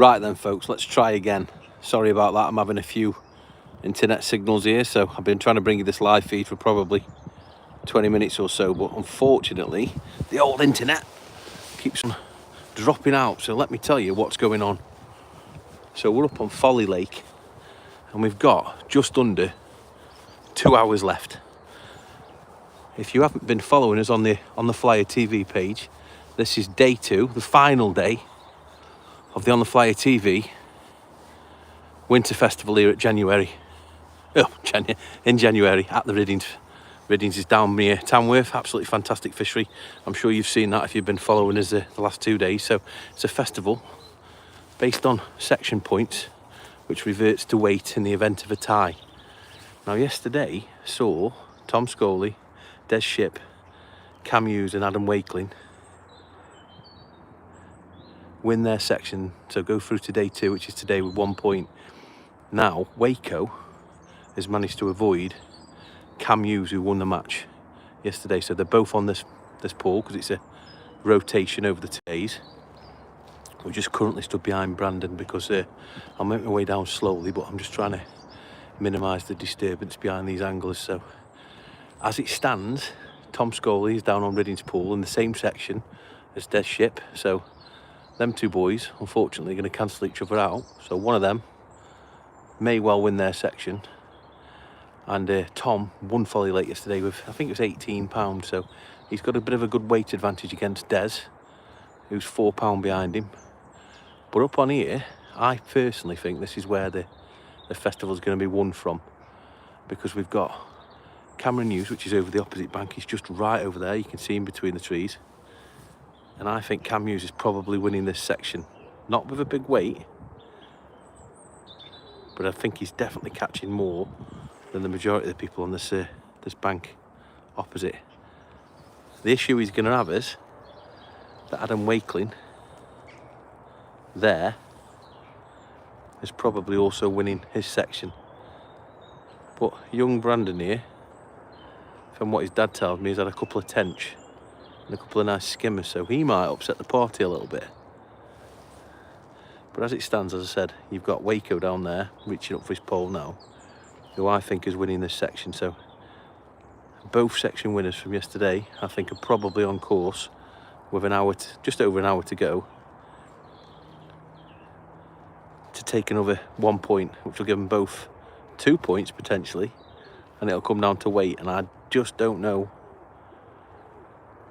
Right then folks, let's try again. Sorry about that, I'm having a few internet signals here, so I've been trying to bring you this live feed for probably 20 minutes or so, but unfortunately the old internet keeps on dropping out. So let me tell you what's going on. So we're up on Folly Lake and we've got just under 2 hours left. If you haven't been following us on the Flyer TV page, this is day 2, the final day of the On the Flyer TV Winter Festival here at January. In January at the Riddings. Riddings is down near Tamworth, absolutely fantastic fishery. I'm sure you've seen that if you've been following us the last 2 days. So it's a festival based on section points, which reverts to weight in the event of a tie. Now yesterday saw Tom Scully, Des Shipp, Cam Hughes and Adam Wakeling win their section, so go through to day 2, which is today, with 1 point. Now Waco has managed to avoid Cam Hughes, who won the match yesterday, so they're both on this pool because it's a rotation over the 2 days. We're just currently stood behind Brandon because I'll make my way down slowly, but I'm just trying to minimise the disturbance behind these anglers. So as it stands, Tom Scully is down on Riddings Pool in the same section as Des Shipp, so them 2 boys unfortunately are going to cancel each other out. So one of them may well win their section, and Tom won Folly Lake yesterday with, I think it was £18, so he's got a bit of a good weight advantage against Des, who's £4 behind him. But up on here, I personally think this is where the festival is going to be won from, because we've got Cameron Hughes, which is over the opposite bank. He's just right over there, you can see him between the trees, and I think Cam Hughes is probably winning this section, not with a big weight, but I think he's definitely catching more than the majority of the people on this bank opposite. The issue he's going to have is that Adam Wakeling there is probably also winning his section, but young Brandon here, from what his dad tells me, he's had a couple of tench and a couple of nice skimmers, so he might upset the party a little bit. But as it stands, as I said, you've got Waco down there reaching up for his pole now, who I think is winning this section. So both section winners from yesterday, I think, are probably on course with just over an hour to go, to take another 1 point, which will give them both 2 points potentially, and it'll come down to weight. And I just don't know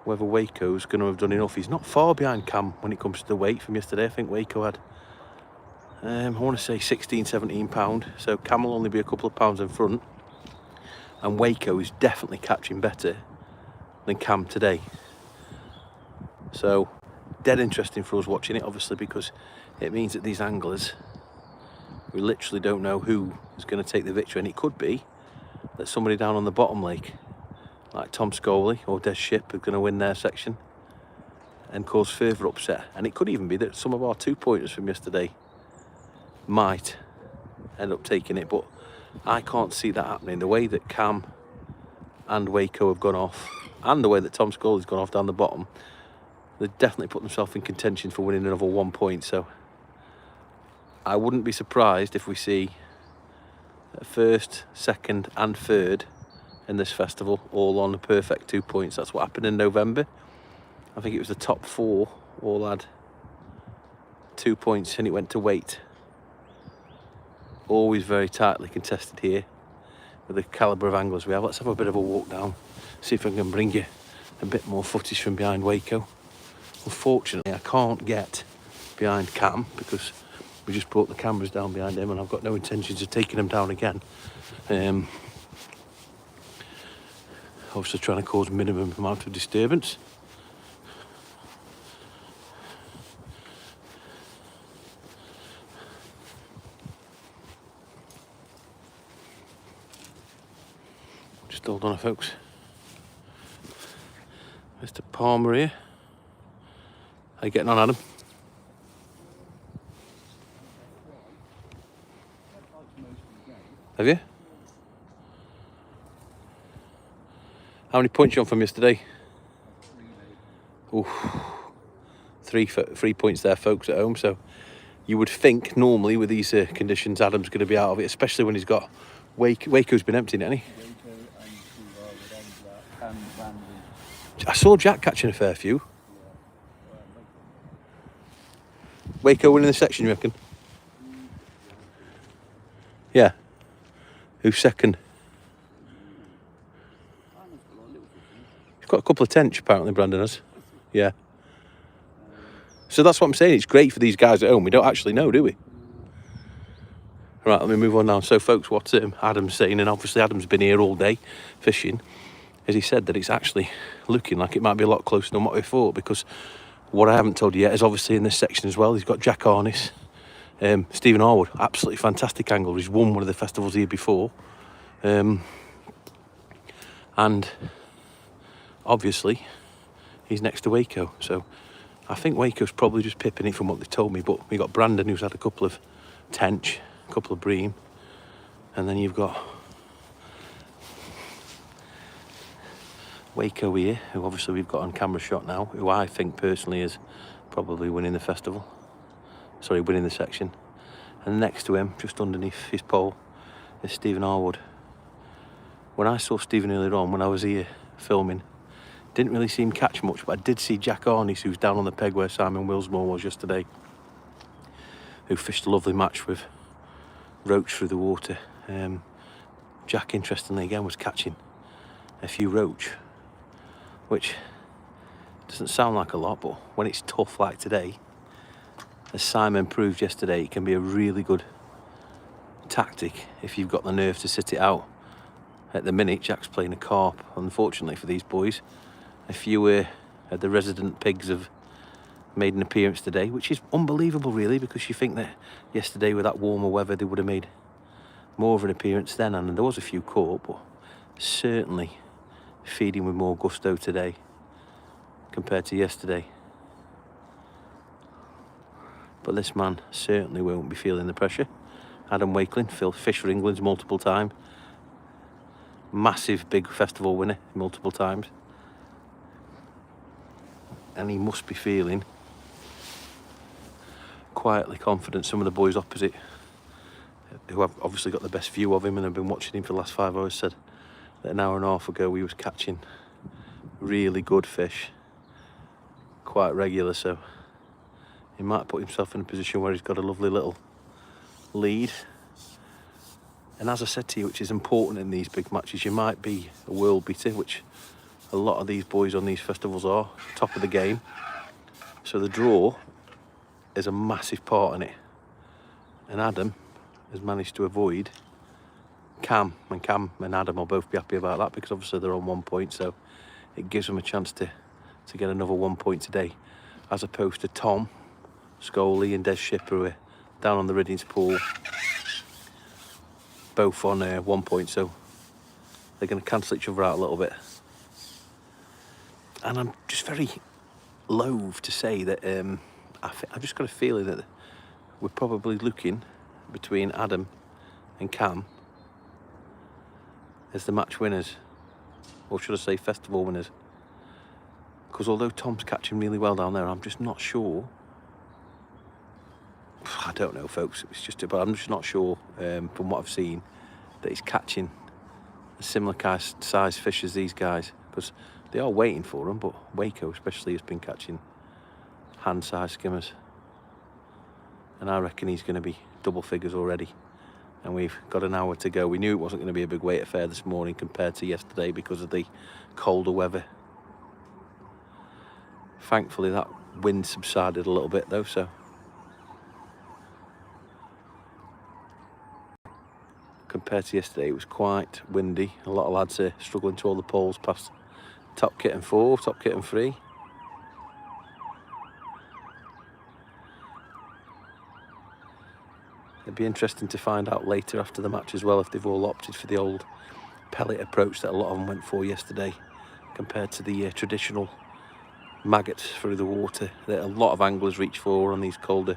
whether Waco's going to have done enough. He's not far behind Cam when it comes to the weight from yesterday. I think Waco had, I want to say 16, 17 pound, so Cam will only be a couple of pounds in front, and Waco is definitely catching better than Cam today. So dead interesting for us watching it, obviously, because it means that these anglers, we literally don't know who is going to take the victory, and it could be that somebody down on the bottom lake, like Tom Scully or Des Shipp, are going to win their section and cause further upset. And it could even be that some of our 2-pointers from yesterday might end up taking it, but I can't see that happening. The way that Cam and Waco have gone off, and the way that Tom Scully's gone off down the bottom, they've definitely put themselves in contention for winning another 1 point. So I wouldn't be surprised if we see first, second and third in this festival all on a perfect 2 points. That's what happened in November. I think it was the top 4 all had 2 points and it went to weight. Always very tightly contested here with the calibre of anglers we have. Let's have a bit of a walk down, see if I can bring you a bit more footage from behind Waco. Unfortunately, I can't get behind Cam because we just brought the cameras down behind him, and I've got no intentions of taking them down again. Obviously trying to cause minimum amount of disturbance. Just hold on, folks. Mr. Palmer here. How you getting on, Adam? Have you? How many points you on from yesterday? Ooh, three points there, folks, at home. So You would think normally with these conditions Adam's going to be out of it, especially when he's got Waco's been emptying, hasn't he? I saw Jack catching a fair few. Waco winning the section, you reckon? Yeah. Who's second? He's got a couple of tench apparently, Brandon has. Yeah. So that's what I'm saying. It's great for these guys at home. We don't actually know, do we? Right, let me move on now. So, folks, what Adam's saying, and obviously Adam's been here all day fishing, as he said that it's actually looking like it might be a lot closer than what we thought, because what I haven't told you yet is obviously in this section as well, he's got Jack Harness, Stephen Harwood, absolutely fantastic angler. He's won one of the festivals here before. And obviously he's next to Waco. So I think Waco's probably just pipping it from what they told me, but we got Brandon, who's had a couple of tench, a couple of bream, and then you've got Waco here, who obviously we've got on camera shot now, who I think personally is probably winning the festival. Sorry, winning the section. And next to him, just underneath his pole, is Stephen Harwood. When I saw Stephen earlier on, when I was here filming, didn't really see him catch much, but I did see Jack Harness, who's down on the peg where Simon Willsmore was yesterday, who fished a lovely match with roach through the water. Jack, interestingly again, was catching a few roach, which doesn't sound like a lot, but when it's tough like today, as Simon proved yesterday, it can be a really good tactic if you've got the nerve to sit it out. At the minute, Jack's playing a carp, unfortunately for these boys. A few of the resident pigs have made an appearance today, which is unbelievable really, because you think that yesterday with that warmer weather they would have made more of an appearance then, and there was a few caught, but certainly feeding with more gusto today compared to yesterday. But this man certainly won't be feeling the pressure. Adam Wakelin, fished for England multiple times. Massive big festival winner multiple times. And he must be feeling quietly confident. Some of the boys opposite, who have obviously got the best view of him and have been watching him for the last 5 hours, said that an hour and a half ago he was catching really good fish, quite regular, so he might put himself in a position where he's got a lovely little lead. And as I said to you, which is important in these big matches, you might be a world beater, which a lot of these boys on these festivals are, top of the game. So the draw is a massive part in it. And Adam has managed to avoid Cam, and Cam and Adam will both be happy about that, because obviously they're on 1 point, so it gives them a chance to get another 1 point today, as opposed to Tom Scully and Des Shipper, who are down on the Riddings pool, both on 1 point, so they're going to cancel each other out a little bit. And I'm just very loath to say that I've just got a feeling that we're probably looking between Adam and Cam as the match winners, or should I say festival winners, because although Tom's catching really well down there, I'm just not sure. I don't know, folks, it's just, but I'm just not sure from what I've seen that he's catching a similar size fish as these guys, because they are waiting for them, but Waco especially has been catching hand-sized skimmers, and I reckon he's going to be double figures already, and we've got an hour to go. We knew it wasn't going to be a big weight affair this morning compared to yesterday because of the colder weather. Thankfully that wind subsided a little bit though, so compared to yesterday it was quite windy. A lot of lads are struggling to hold the poles past top kit and 4, top kit and 3. It'd be interesting to find out later after the match as well if they've all opted for the old pellet approach that a lot of them went for yesterday, compared to the traditional maggots through the water that a lot of anglers reach for on these colder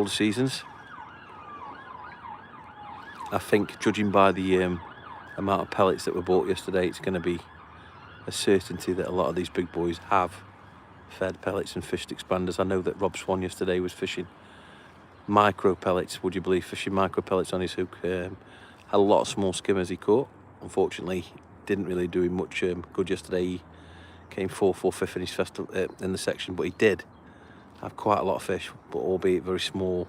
seasons. I think, judging by the amount of pellets that were bought yesterday, it's going to be a certainty that a lot of these big boys have fed pellets and fished expanders. I know that Rob Swan yesterday was fishing micro pellets, would you believe, fishing micro pellets on his hook. Had a lot of small skimmers he caught. Unfortunately, didn't really do him much good yesterday. He came 4th or 5th in his festival in the section, but he did have quite a lot of fish, but albeit very small,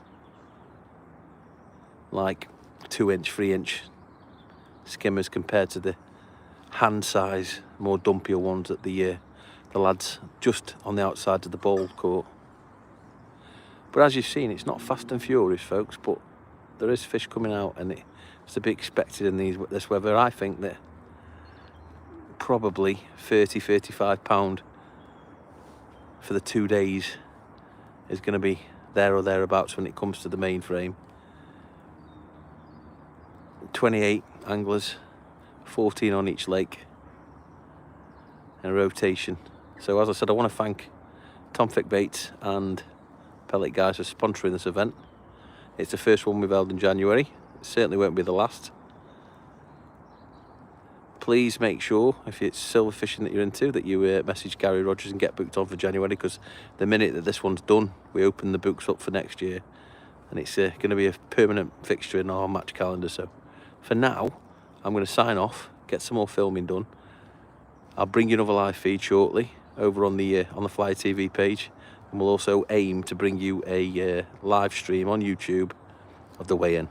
like 2-inch, 3-inch skimmers compared to the hand size, more dumpier ones that the lads just on the outside of the bowl caught. But as you've seen, it's not fast and furious, folks, but there is fish coming out, and it's to be expected in this weather. I think that probably 30-35 pound for the 2 days is going to be there or thereabouts when it comes to the main frame. 28 anglers, 14 on each lake in a rotation. So as I said, I want to thank Tom Fick Baits and Pellet Guys for sponsoring this event. It's the first one we've held in January. It certainly won't be the last. Please make sure, if it's silver fishing that you're into, that you message Gary Rogers and get booked on for January, because the minute that this one's done, we open the books up for next year, and it's going to be a permanent fixture in our match calendar. So for now, I'm going to sign off, get some more filming done. I'll bring you another live feed shortly over on the Flyer TV page, and we'll also aim to bring you a live stream on YouTube of the weigh-in.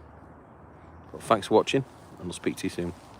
Well, thanks for watching, and I'll speak to you soon.